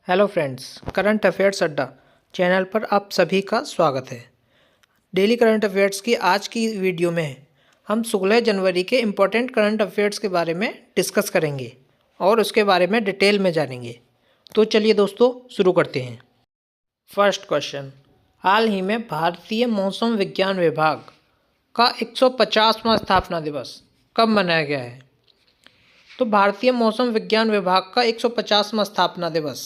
Hello friends, current affairs अड्डा channel पर आप सभी का स्वागत है। डेली करंट अफेयर्स की आज की वीडियो में हम 16 जनवरी के इम्पोर्टेंट करंट अफेयर्स के बारे में डिस्कस करेंगे और उसके बारे में डिटेल में जानेंगे। तो चलिए दोस्तों शुरू करते हैं। फर्स्ट क्वेश्चन, हाल ही में भारतीय मौसम विज्ञान विभाग का 150वां स्थापना दिवस कब मनाया गया है? तो भारतीय मौसम विज्ञान विभाग का 150वां स्थापना दिवस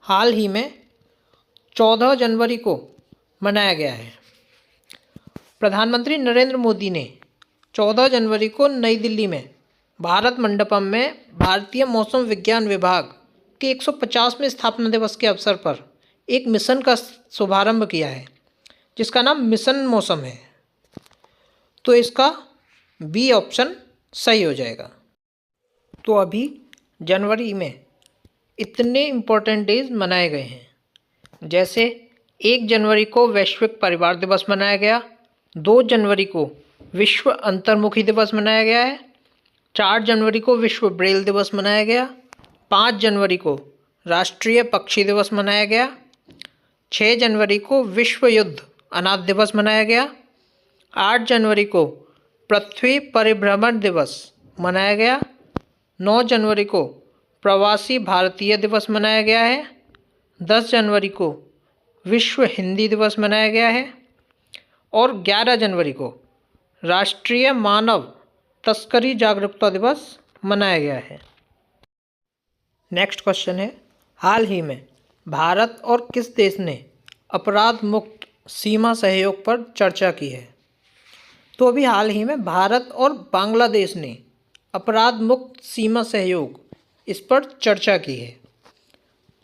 हाल ही में 14 जनवरी को मनाया गया है। प्रधानमंत्री नरेंद्र मोदी ने 14 जनवरी को नई दिल्ली में भारत मंडपम में भारतीय मौसम विज्ञान विभाग के 150वें स्थापना दिवस के अवसर पर एक मिशन का शुभारंभ किया है, जिसका नाम मिशन मौसम है। तो इसका बी ऑप्शन सही हो जाएगा। तो अभी जनवरी में इतने इम्पोर्टेंट डेज मनाए गए हैं, जैसे 1 जनवरी को वैश्विक परिवार दिवस मनाया गया, 2 जनवरी को विश्व अंतर्मुखी दिवस मनाया गया है, 4 जनवरी को विश्व ब्रेल दिवस मनाया गया, 5 जनवरी को राष्ट्रीय पक्षी दिवस मनाया गया, 6 जनवरी को विश्व युद्ध अनाथ दिवस मनाया गया, 8 जनवरी को पृथ्वी परिभ्रमण दिवस मनाया गया, 9 जनवरी को प्रवासी भारतीय दिवस मनाया गया है, 10 जनवरी को विश्व हिंदी दिवस मनाया गया है और 11 जनवरी को राष्ट्रीय मानव तस्करी जागरूकता दिवस मनाया गया है। नेक्स्ट क्वेश्चन है, हाल ही में भारत और किस देश ने अपराध मुक्त सीमा सहयोग पर चर्चा की है? तो अभी हाल ही में भारत और बांग्लादेश ने अपराध मुक्त सीमा सहयोग इस पर चर्चा की है।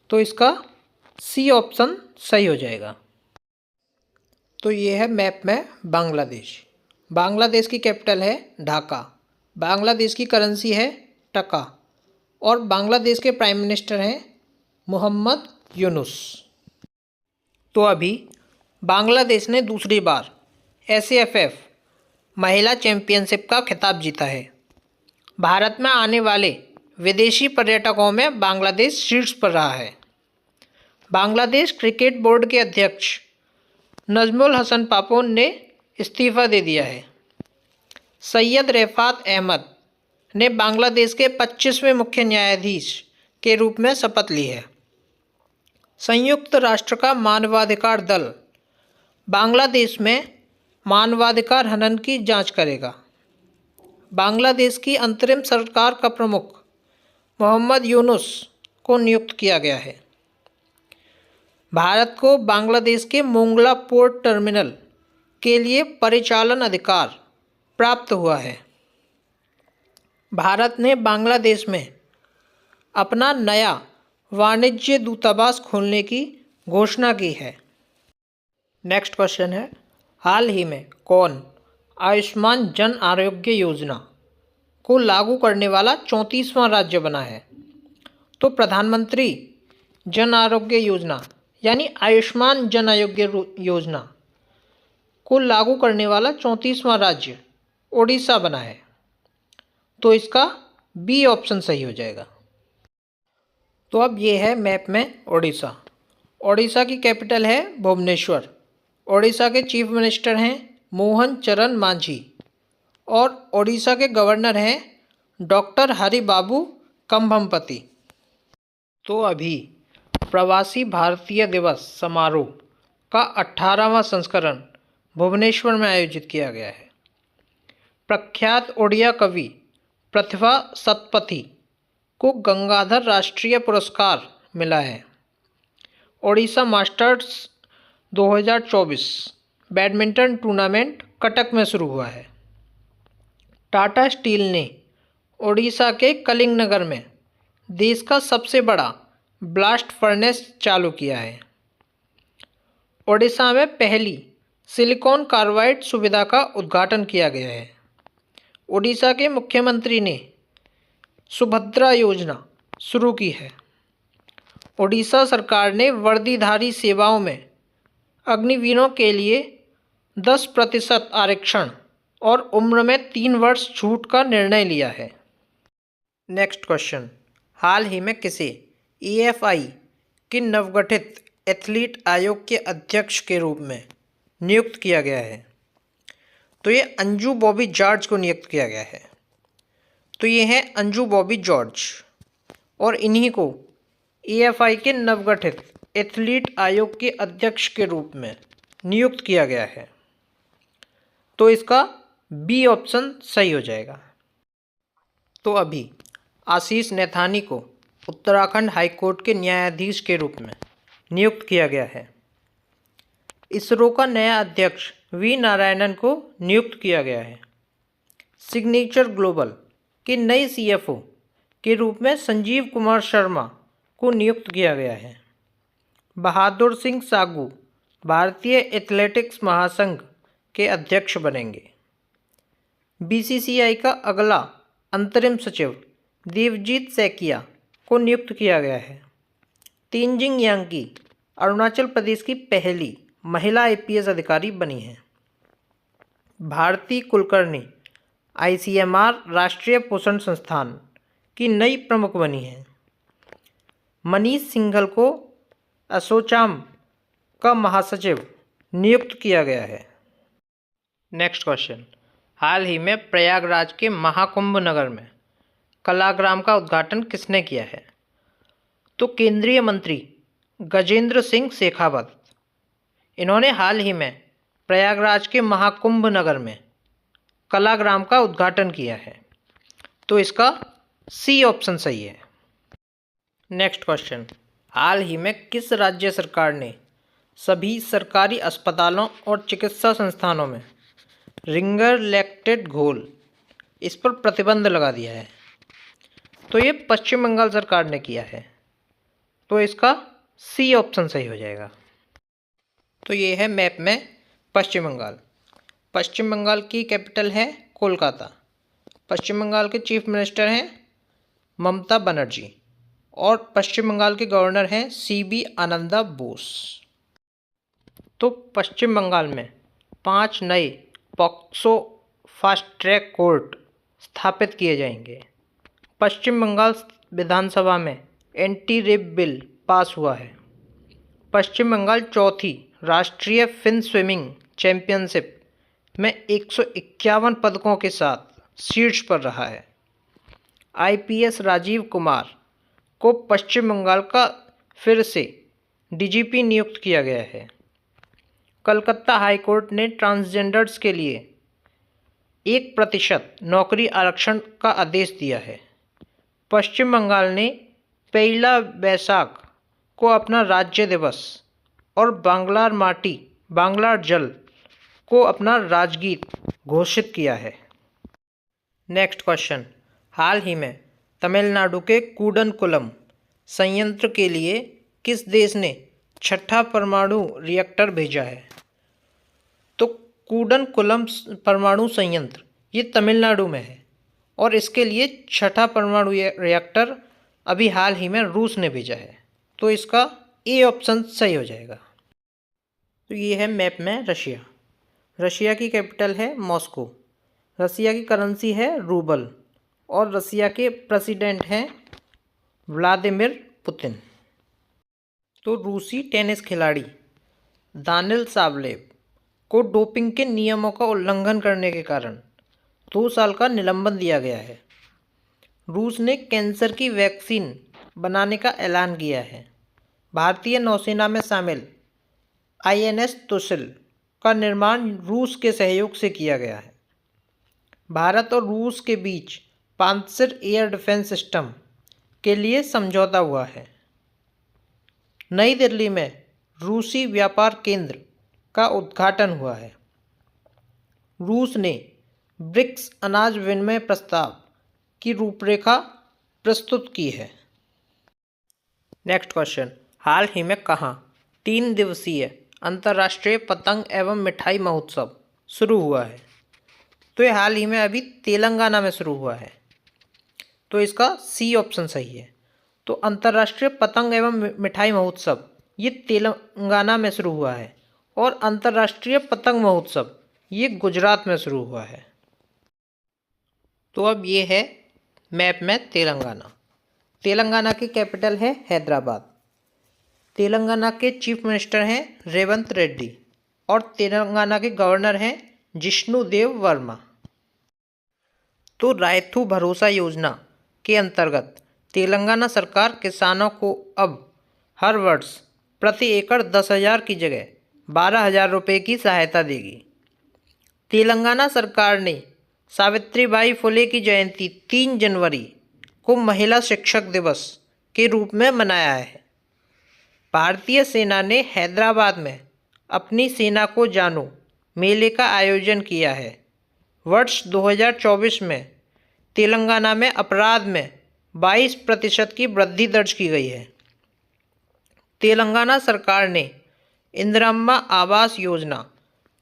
तो इसका सी ऑप्शन सही हो जाएगा। तो ये है मैप में बांग्लादेश। बांग्लादेश की कैपिटल है ढाका, बांग्लादेश की करेंसी है टका और बांग्लादेश के प्राइम मिनिस्टर हैं मोहम्मद यूनुस। तो अभी बांग्लादेश ने दूसरी बार एसएएफ महिला चैंपियनशिप का खिताब जीता है। भारत में आने वाले विदेशी पर्यटकों में बांग्लादेश शीर्ष पर रहा है। बांग्लादेश क्रिकेट बोर्ड के अध्यक्ष नजमुल हसन पापोन ने इस्तीफा दे दिया है। सैयद रिफात अहमद ने बांग्लादेश के 25वें मुख्य न्यायाधीश के रूप में शपथ ली है। संयुक्त राष्ट्र का मानवाधिकार दल बांग्लादेश में मानवाधिकार हनन की जांच करेगा। बांग्लादेश की अंतरिम सरकार का प्रमुख मोहम्मद यूनुस को नियुक्त किया गया है। भारत को बांग्लादेश के मोंगला पोर्ट टर्मिनल के लिए परिचालन अधिकार प्राप्त हुआ है। भारत ने बांग्लादेश में अपना नया वाणिज्य दूतावास खोलने की घोषणा की है। नेक्स्ट क्वेश्चन है, हाल ही में कौन आयुष्मान जन आरोग्य योजना को लागू करने वाला 34वां राज्य बना है? तो प्रधानमंत्री जन आरोग्य योजना यानी आयुष्मान जन आरोग्य योजना को लागू करने वाला 34वां राज्य ओडिशा बना है। तो इसका बी ऑप्शन सही हो जाएगा। तो अब ये है मैप में ओडिशा। ओडिशा की कैपिटल है भुवनेश्वर। ओडिशा के चीफ मिनिस्टर हैं मोहन चरण मांझी और ओडिशा के गवर्नर हैं डॉक्टर हरि बाबू कंभमपति। तो अभी प्रवासी भारतीय दिवस समारोह का 18वां संस्करण भुवनेश्वर में आयोजित किया गया है। प्रख्यात ओडिया कवि प्रतिभा सतपथी को गंगाधर राष्ट्रीय पुरस्कार मिला है। Odisha masters 2024 badminton tournament Cuttack में शुरू हुआ है। टाटा स्टील ने ओडिशा के कलिंगनगर में देश का सबसे बड़ा ब्लास्ट फर्नेस चालू किया है। ओडिशा में पहली सिलिकॉन कार्बाइड सुविधा का उद्घाटन किया गया है। ओडिशा के मुख्यमंत्री ने सुभद्रा योजना शुरू की है। ओडिशा सरकार ने वर्दीधारी सेवाओं में अग्निवीरों के लिए 10% आरक्षण और उम्र में 3 वर्ष छूट का निर्णय लिया है। नेक्स्ट क्वेश्चन, हाल ही में किसे EFI कि नवगठित एथलीट आयोग के अध्यक्ष के रूप में नियुक्त किया गया है? तो ये अंजू बॉबी जॉर्ज को नियुक्त किया गया है। तो ये है अंजू बॉबी जॉर्ज और इन्हीं को एएफआई के नवगठित एथलीट आयोग के अध्यक्ष के रूप में नियुक्त किया गया है। तो इसका बी ऑप्शन सही हो जाएगा। तो अभी आशीष नैथानी को उत्तराखंड हाईकोर्ट के न्यायाधीश के रूप में नियुक्त किया गया है। इसरो का नया अध्यक्ष वी नारायणन को नियुक्त किया गया है। सिग्नेचर ग्लोबल की नई सीएफओ के रूप में संजीव कुमार शर्मा को नियुक्त किया गया है। बहादुर सिंह सागू भारतीय एथलेटिक्स महासंघ के अध्यक्ष बनेंगे। बीसीसीआई का अगला अंतरिम सचिव देवजीत सैकिया को नियुक्त किया गया है। तेनजिंग यांगी अरुणाचल प्रदेश की पहली महिला आईपीएस अधिकारी बनी है। भारती कुलकर्णी आईसीएमआर राष्ट्रीय पोषण संस्थान की नई प्रमुख बनी है। मनीष सिंघल को एसोचैम का महासचिव नियुक्त किया गया है। नेक्स्ट क्वेश्चन, हाल ही में प्रयागराज के महाकुंभ नगर में कलाग्राम का उद्घाटन किसने किया है? तो केंद्रीय मंत्री गजेंद्र सिंह शेखावत, इन्होंने हाल ही में प्रयागराज के महाकुंभ नगर में कलाग्राम का उद्घाटन किया है। तो इसका सी ऑप्शन सही है। नेक्स्ट क्वेश्चन, हाल ही में किस राज्य सरकार ने सभी सरकारी अस्पतालों और चिकित्सा संस्थानों में रिंगर लैक्टेट घोल इस पर प्रतिबंध लगा दिया है? तो ये पश्चिम बंगाल सरकार ने किया है। तो इसका सी ऑप्शन सही हो जाएगा। तो ये है मैप में पश्चिम बंगाल। पश्चिम बंगाल की कैपिटल है कोलकाता। पश्चिम बंगाल के चीफ मिनिस्टर हैं ममता बनर्जी और पश्चिम बंगाल के गवर्नर हैं सीबी आनंदा बोस। तो पश्चिम बंगाल में 5 नए पॉक्सो फास्ट ट्रैक कोर्ट स्थापित किए जाएंगे। पश्चिम बंगाल विधानसभा में एंटी रेप बिल पास हुआ है। पश्चिम बंगाल चौथी राष्ट्रीय फिन स्विमिंग चैंपियनशिप में 151 पदकों के साथ शीर्ष पर रहा है। आईपीएस राजीव कुमार को पश्चिम बंगाल का फिर से डीजीपी नियुक्त किया गया है। कलकत्ता हाईकोर्ट ने ट्रांसजेंडर्स के लिए 1% नौकरी आरक्षण का आदेश दिया है। पश्चिम बंगाल ने पहला बैसाख को अपना राज्य दिवस और बांग्लार माटी बांग्लार जल को अपना राजगीत घोषित किया है। नेक्स्ट क्वेश्चन, हाल ही में तमिलनाडु के कूडनकुलम संयंत्र के लिए किस देश ने 6ठा परमाणु रिएक्टर भेजा है? तो कूडनकुलम परमाणु संयंत्र ये तमिलनाडु में है और इसके लिए 6ठा परमाणु रिएक्टर अभी हाल ही में रूस ने भेजा है। तो इसका ए ऑप्शन सही हो जाएगा। तो ये है मैप में रशिया। रशिया की कैपिटल है मॉस्को। रशिया की करेंसी है रूबल और रशिया के प्रेसिडेंट हैं व्लादिमीर पुतिन। तो रूसी टेनिस खिलाड़ी दानिल सावलेव को डोपिंग के नियमों का उल्लंघन करने के कारण 2 साल का निलंबन दिया गया है। रूस ने कैंसर की वैक्सीन बनाने का ऐलान किया है। भारतीय नौसेना में शामिल आईएनएस तुसिल का निर्माण रूस के सहयोग से किया गया है। भारत और रूस के बीच पांचीर एयर डिफेंस सिस्टम के लिए समझौता हुआ है। नई दिल्ली में रूसी व्यापार केंद्र का उद्घाटन हुआ है। रूस ने ब्रिक्स अनाज विनिमय प्रस्ताव की रूपरेखा प्रस्तुत की है। नेक्स्ट क्वेश्चन, हाल ही में कहाँ 3 दिवसीय अंतर्राष्ट्रीय पतंग एवं मिठाई महोत्सव शुरू हुआ है? तो ये हाल ही में अभी तेलंगाना में शुरू हुआ है। तो इसका सी ऑप्शन सही है। तो अंतर्राष्ट्रीय पतंग एवं मिठाई महोत्सव ये तेलंगाना में शुरू हुआ है और अंतर्राष्ट्रीय पतंग महोत्सव ये गुजरात में शुरू हुआ है। तो अब ये है मैप में तेलंगाना। तेलंगाना की कैपिटल है हैदराबाद। तेलंगाना के चीफ मिनिस्टर हैं रेवंत रेड्डी और तेलंगाना के गवर्नर हैं जिष्णु देव वर्मा। तो रायथू भरोसा योजना के अंतर्गत तेलंगाना सरकार किसानों को अब हर वर्ष प्रति एकड़ 10,000 की जगह 12,000 रुपये की सहायता देगी। तेलंगाना सरकार ने सावित्रीबाई फुले की जयंती 3 जनवरी को महिला शिक्षक दिवस के रूप में मनाया है। भारतीय सेना ने हैदराबाद में अपनी सेना को जानो मेले का आयोजन किया है। वर्ष 2024 में तेलंगाना में अपराध में 22% की वृद्धि दर्ज की गई है। तेलंगाना सरकार ने इंदिरम्मा आवास योजना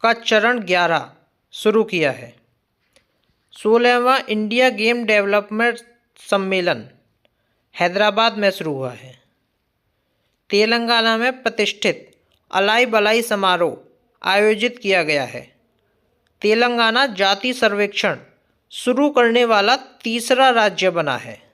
का चरण 11 शुरू किया है। 16वां इंडिया गेम डेवलपमेंट सम्मेलन हैदराबाद में शुरू हुआ है। तेलंगाना में प्रतिष्ठित अलाई बलाई समारोह आयोजित किया गया है। तेलंगाना जाति सर्वेक्षण शुरू करने वाला तीसरा राज्य बना है।